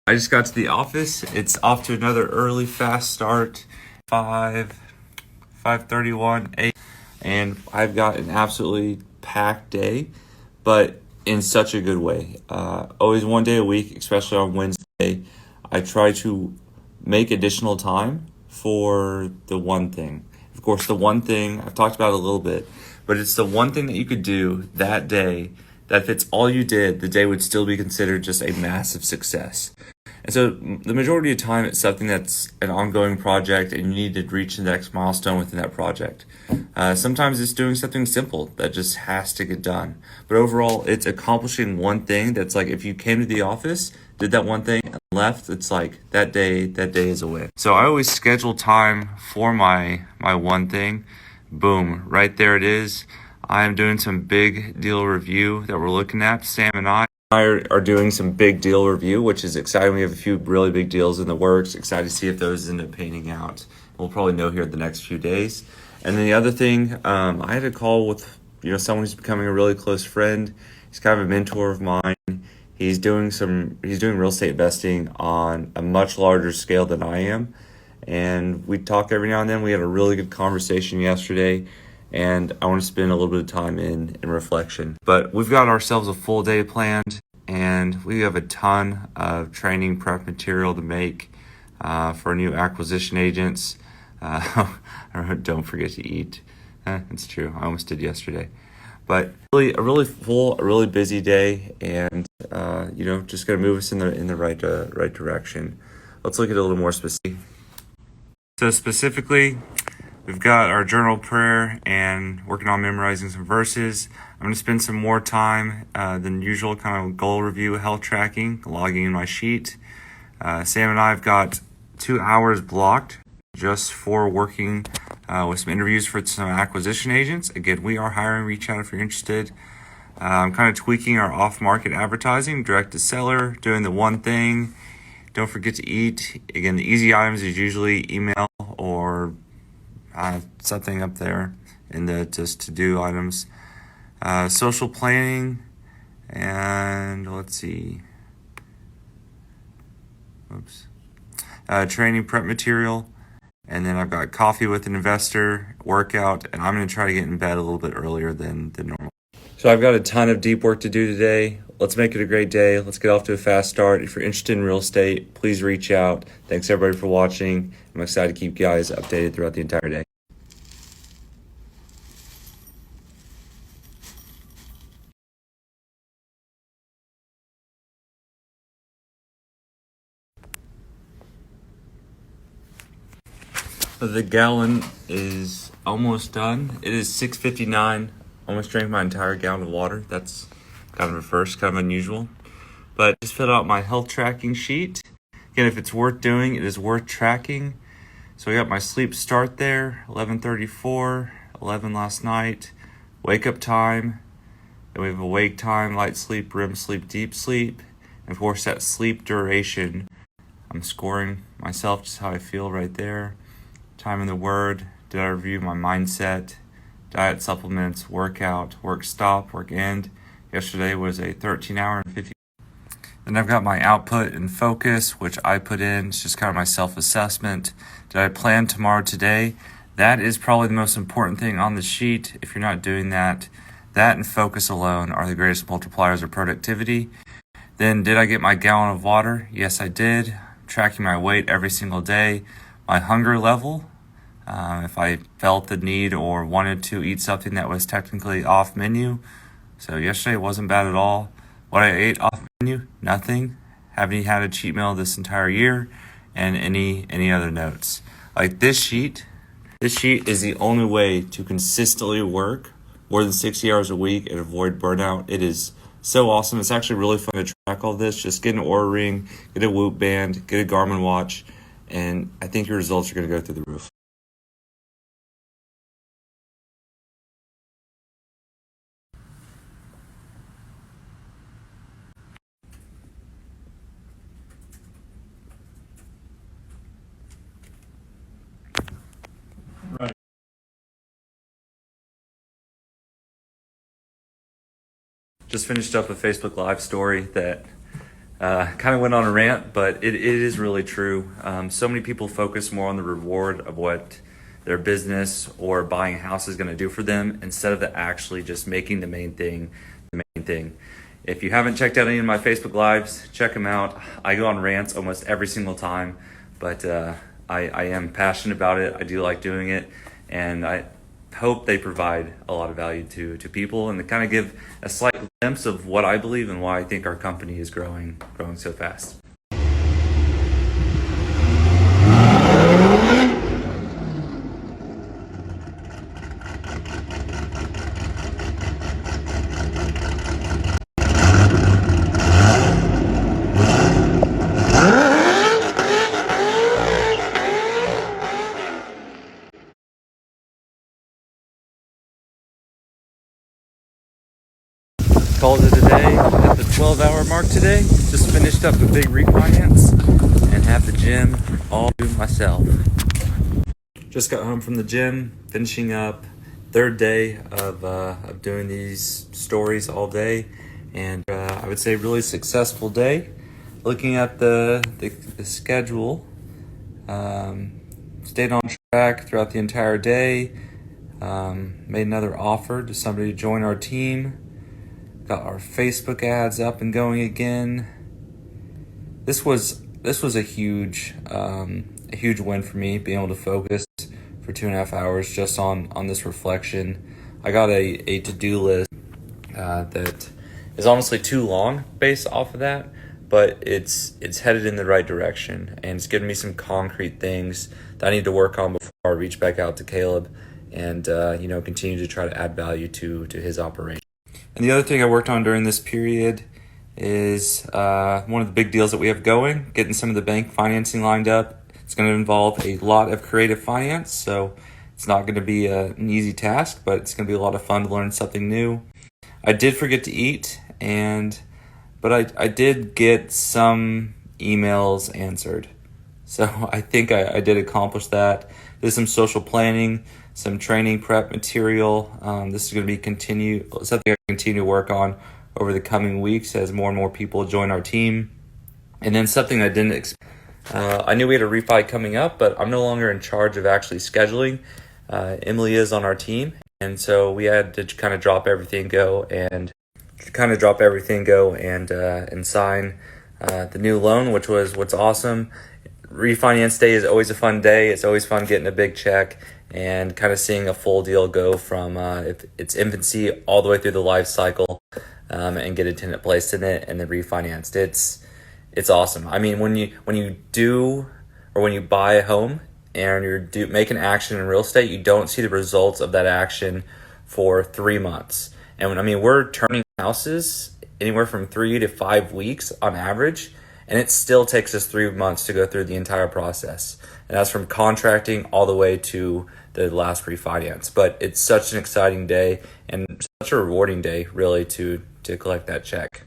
I just got to the office. It's off to another early, fast start. 5:31 a.m. And I've got an absolutely packed day, but in such a good way. Always one day a week, especially on Wednesday, I try to make additional time for the one thing. Of course, the one thing, I've talked about it a little bit, but it's the one thing that you could do that day that if it's all you did, the day would still be considered just a massive success. And so the majority of the time, it's something that's an ongoing project and you need to reach the next milestone within that project. Sometimes it's doing something simple that just has to get done. But overall, it's accomplishing one thing that's like if you came to the office, did that one thing, and left, it's like that day is a win. So I always schedule time for my one thing. Boom, right there it is. I am doing some big deal review that we're looking at, Sam and I are doing some big deal review, which is exciting. We have a few really big deals in the works. Excited to see if those end up panning out. We'll probably know here in the next few days. And then the other thing, I had a call with someone who's becoming a really close friend. He's kind of a mentor of mine. He's doing real estate investing on a much larger scale than I am. And we talk every now and then. We had a really good conversation yesterday. And I want to spend a little bit of time in reflection. But we've got ourselves a full day planned, and we have a ton of training prep material to make for new acquisition agents. Don't forget to eat. It's true. I almost did yesterday. But a really full, a really busy day, and just going to move us in the right direction. Let's look at it a little more specific. So specifically, we've got our journal prayer and working on memorizing some verses. I'm going to spend some more time than usual, kind of goal review, health tracking, logging in my sheet. Sam and I have got 2 hours blocked just for working with some interviews for some acquisition agents. Again, we are hiring. Reach out if you're interested. I'm kind of tweaking our off-market advertising, direct to seller, doing the one thing. Don't forget to eat. Again, the easy items is usually email or something up there in the just to-do items. Social planning, and let's see. Training prep material, and then I've got coffee with an investor, workout, and I'm going to try to get in bed a little bit earlier than normal. So I've got a ton of deep work to do today. Let's make it a great day. Let's get off to a fast start. If you're interested in real estate, please reach out. Thanks everybody for watching. I'm excited to keep you guys updated throughout the entire day. The gallon is almost done. It is 6:59. Almost drank my entire gallon of water. That's kind of a first, kind of unusual. But just filled out my health tracking sheet. Again, if it's worth doing, it is worth tracking. So I got my sleep start there, 11:34, 11 last night. Wake up time. Then we have awake time, light sleep, REM sleep, deep sleep. And of course, that sleep duration. I'm scoring myself just how I feel right there. Time in the Word. Did I review my mindset? Diet, supplements, workout, work stop, work end. Yesterday was a 13-hour and 50. Then I've got my output and focus, which I put in. It's just kind of my self-assessment. Did I plan tomorrow today? That is probably the most important thing on the sheet. If you're not doing that, that and focus alone are the greatest multipliers of productivity. Then did I get my gallon of water? Yes, I did. Tracking my weight every single day. My hunger level, if I felt the need or wanted to eat something that was technically off menu. So yesterday wasn't bad at all. What I ate off menu, nothing. Haven't had a cheat meal this entire year, and any other notes. Like this sheet is the only way to consistently work more than 60 hours a week and avoid burnout. It is so awesome. It's actually really fun to track all this. Just get an Oura Ring, get a Whoop band, get a Garmin watch, and I think your results are going to go through the roof. Right. Just finished up a Facebook Live story that Kind of went on a rant, but it is really true. So many people focus more on the reward of what their business or buying a house is going to do for them instead of actually just making the main thing the main thing. If you haven't checked out any of my Facebook Lives, check them out. I go on rants almost every single time, but I am passionate about it. I do like doing it, and I hope they provide a lot of value to people and to kind of give a slight glimpse of what I believe and why I think our company is growing so fast. Called it a day at the 12-hour mark today. Just finished up a big refinance and have the gym all to myself. Just got home from the gym, finishing up third day of doing these stories all day, and I would say really successful day. Looking at the schedule, stayed on track throughout the entire day. Made another offer to somebody to join our team. Got our Facebook ads up and going again. This was a huge win for me, being able to focus for 2.5 hours just on this reflection. I got a to-do list that is honestly too long based off of that, but it's headed in the right direction, and it's giving me some concrete things that I need to work on before I reach back out to Caleb and continue to try to add value to his operation. And the other thing I worked on during this period is one of the big deals that we have going, getting some of the bank financing lined up. It's going to involve a lot of creative finance, so it's not going to be an easy task, but it's going to be a lot of fun to learn something new. I did forget to eat, but I did get some emails answered. So I think I did accomplish that. Did some social planning, some training prep material. This is going to be something I continue to work on over the coming weeks as more and more people join our team. And then something I didn't expect. I knew we had a refi coming up, but I'm no longer in charge of actually scheduling. Emily is on our team, and so we had to kind of drop everything, go and sign the new loan, which was what's awesome. Refinance day is always a fun day. It's always fun getting a big check and kind of seeing a full deal go from its infancy all the way through the life cycle, and get a tenant placed in it and then refinanced. It's awesome. I mean, when you buy a home and you're making action in real estate, you don't see the results of that action for 3 months. And we're turning houses anywhere from 3 to 5 weeks on average, and it still takes us 3 months to go through the entire process. And that's from contracting all the way to the last refinance. But it's such an exciting day and such a rewarding day, really, to collect that check.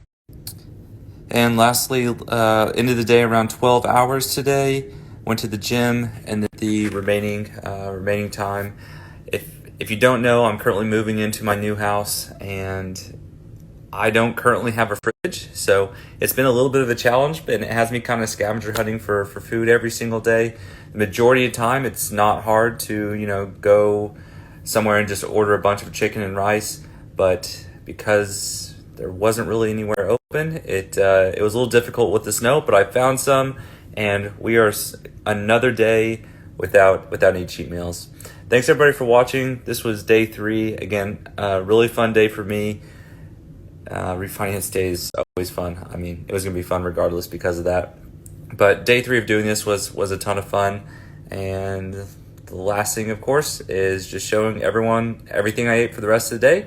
And lastly, end of the day around 12 hours today. Went to the gym, and the remaining time. If you don't know, I'm currently moving into my new house, and I don't currently have a fridge, so it's been a little bit of a challenge, and it has me kind of scavenger hunting for food every single day. The majority of the time, it's not hard to go somewhere and just order a bunch of chicken and rice, but because there wasn't really anywhere open, it was a little difficult with the snow, but I found some, and we are another day without any cheat meals. Thanks everybody for watching. This was day 3. Again, really fun day for me. Refinance day is always fun. I mean, it was going to be fun regardless because of that. But day 3 of doing this was a ton of fun. And the last thing, of course, is just showing everyone everything I ate for the rest of the day.